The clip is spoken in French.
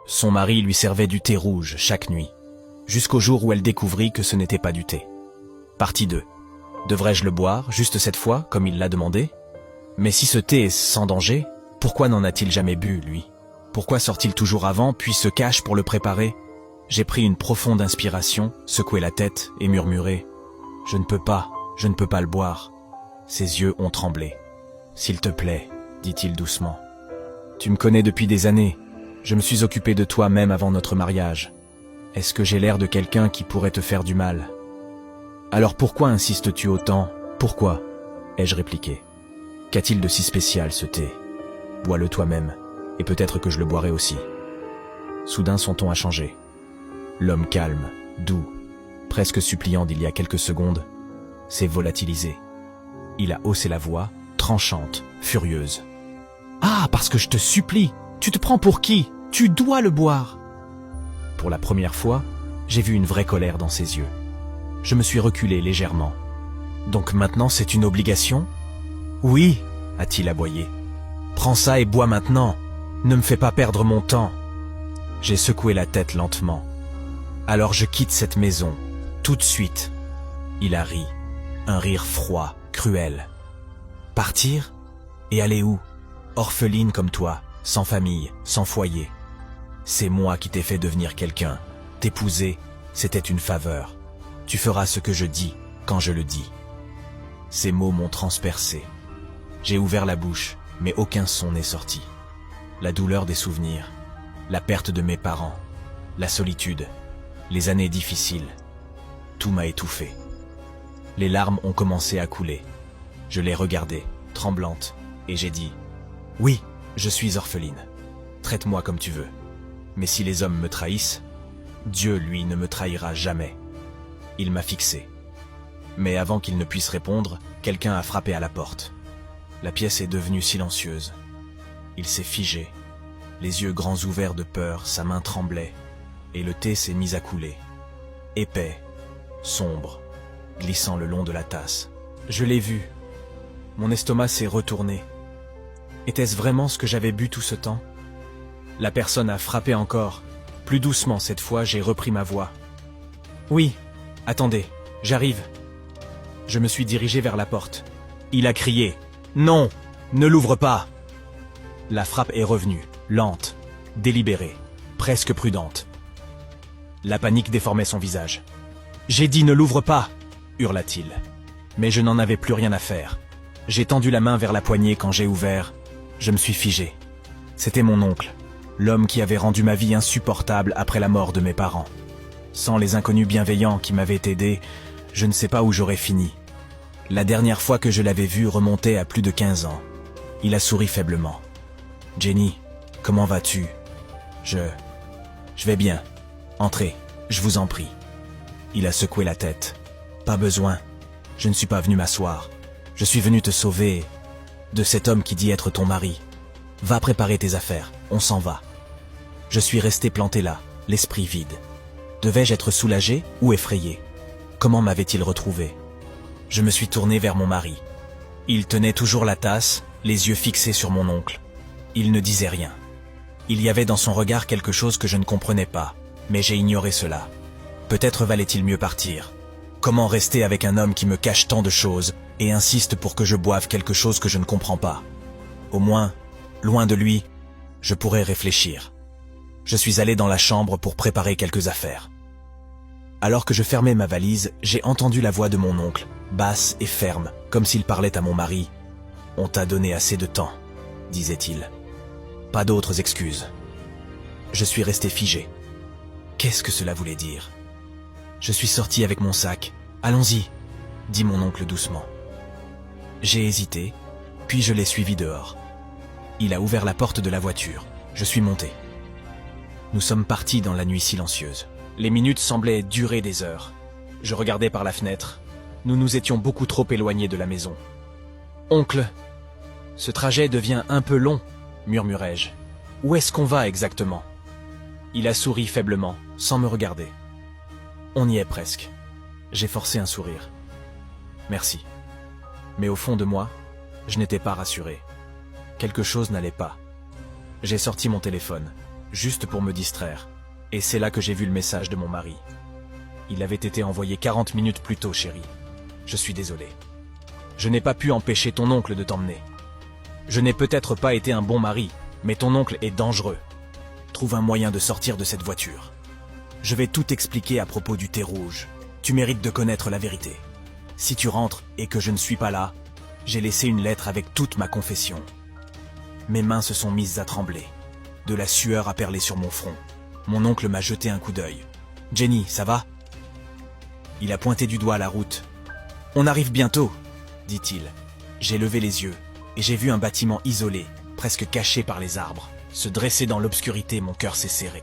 Son mari lui servait du thé rouge chaque nuit, jusqu'au jour où elle découvrit que ce n'était pas du thé. Partie 2. Devrais-je le boire, juste cette fois, comme il l'a demandé? Mais si ce thé est sans danger, pourquoi n'en a-t-il jamais bu, lui? Pourquoi sort-il toujours avant, puis se cache pour le préparer? J'ai pris une profonde inspiration, secoué la tête et murmuré « Je ne peux pas le boire ». Ses yeux ont tremblé. « S'il te plaît », dit-il doucement. « Tu me connais depuis des années. Je me suis occupé de toi même avant notre mariage. Est-ce que j'ai l'air de quelqu'un qui pourrait te faire du mal? Alors pourquoi insistes-tu autant? Pourquoi? Ai-je répliqué. Qu'a-t-il de si spécial ce thé? Bois-le toi-même, et peut-être que je le boirai aussi. Soudain son ton a changé. L'homme calme, doux, presque suppliant d'il y a quelques secondes, s'est volatilisé. Il a haussé la voix, tranchante, furieuse. « Ah, parce que je te supplie! Tu te prends pour qui? Tu dois le boire !» Pour la première fois, j'ai vu une vraie colère dans ses yeux. Je me suis reculé légèrement. « Donc maintenant c'est une obligation? »« Oui, » a-t-il aboyé. « Prends ça et bois maintenant. Ne me fais pas perdre mon temps. » J'ai secoué la tête lentement. « Alors je quitte cette maison, tout de suite. » Il a ri, un rire froid, cruel. « Partir? Et aller où? Orpheline comme toi, sans famille, sans foyer. C'est moi qui t'ai fait devenir quelqu'un. T'épouser, c'était une faveur. Tu feras ce que je dis, quand je le dis. » Ces mots m'ont transpercé. J'ai ouvert la bouche, mais aucun son n'est sorti. La douleur des souvenirs, la perte de mes parents, la solitude, les années difficiles, tout m'a étouffé. Les larmes ont commencé à couler. Je l'ai regardée, tremblante, et j'ai dit « Oui, je suis orpheline. Traite-moi comme tu veux. Mais si les hommes me trahissent, Dieu, lui, ne me trahira jamais. » Il m'a fixé. Mais avant qu'il ne puisse répondre, quelqu'un a frappé à la porte. La pièce est devenue silencieuse. Il s'est figé, les yeux grands ouverts de peur, sa main tremblait, et le thé s'est mis à couler. Épais, sombre, glissant le long de la tasse. Je l'ai vu. Mon estomac s'est retourné. Était-ce vraiment ce que j'avais bu tout ce temps? La personne a frappé encore. Plus doucement cette fois, j'ai repris ma voix. « Oui, attendez, j'arrive. » Je me suis dirigé vers la porte. Il a crié « Non, ne l'ouvre pas !» La frappe est revenue, lente, délibérée, presque prudente. La panique déformait son visage. « J'ai dit ne l'ouvre pas !» hurla-t-il. Mais je n'en avais plus rien à faire. J'ai tendu la main vers la poignée quand j'ai ouvert. Je me suis figé. C'était mon oncle, l'homme qui avait rendu ma vie insupportable après la mort de mes parents. Sans les inconnus bienveillants qui m'avaient aidé, je ne sais pas où j'aurais fini. La dernière fois que je l'avais vu remontait à plus de 15 ans. Il a souri faiblement. « Jenny, comment vas-tu? »« Je vais bien. Entrez, je vous en prie. » Il a secoué la tête. « Pas besoin. Je ne suis pas venu m'asseoir. Je suis venu te sauver de cet homme qui dit être ton mari. Va préparer tes affaires, on s'en va. » Je suis resté planté là, l'esprit vide. Devais-je être soulagé ou effrayé? Comment m'avait-il retrouvé? Je me suis tourné vers mon mari. Il tenait toujours la tasse, les yeux fixés sur mon oncle. Il ne disait rien. Il y avait dans son regard quelque chose que je ne comprenais pas, mais j'ai ignoré cela. Peut-être valait-il mieux partir. Comment rester avec un homme qui me cache tant de choses et insiste pour que je boive quelque chose que je ne comprends pas? Au moins, loin de lui, je pourrais réfléchir. Je suis allé dans la chambre pour préparer quelques affaires. Alors que je fermais ma valise, j'ai entendu la voix de mon oncle, basse et ferme, comme s'il parlait à mon mari. « On t'a donné assez de temps », disait-il. « Pas d'autres excuses. » Je suis resté figé. Qu'est-ce que cela voulait dire? Je suis sorti avec mon sac. « Allons-y », dit mon oncle doucement. J'ai hésité, puis je l'ai suivi dehors. Il a ouvert la porte de la voiture. Je suis monté. Nous sommes partis dans la nuit silencieuse. Les minutes semblaient durer des heures. Je regardais par la fenêtre. Nous nous étions beaucoup trop éloignés de la maison. « Oncle, ce trajet devient un peu long, » murmurai-je. « Où est-ce qu'on va exactement ?» Il a souri faiblement, sans me regarder. « On y est presque. » J'ai forcé un sourire. « Merci. » Mais au fond de moi, je n'étais pas rassuré. Quelque chose n'allait pas. J'ai sorti mon téléphone. juste pour me distraire. Et c'est là que j'ai vu le message de mon mari. Il avait été envoyé 40 minutes plus tôt, chérie. Je suis désolé. Je n'ai pas pu empêcher ton oncle de t'emmener. Je n'ai peut-être pas été un bon mari, mais ton oncle est dangereux. Trouve un moyen de sortir de cette voiture. Je vais tout expliquer à propos du thé rouge. Tu mérites de connaître la vérité. Si tu rentres et que je ne suis pas là, j'ai laissé une lettre avec toute ma confession. Mes mains se sont mises à trembler. De la sueur a perlé sur mon front. Mon oncle m'a jeté un coup d'œil. « Jenny, ça va ?» Il a pointé du doigt la route. « On arrive bientôt !» dit-il. J'ai levé les yeux et j'ai vu un bâtiment isolé, presque caché par les arbres. Se dresser dans l'obscurité, mon cœur s'est serré.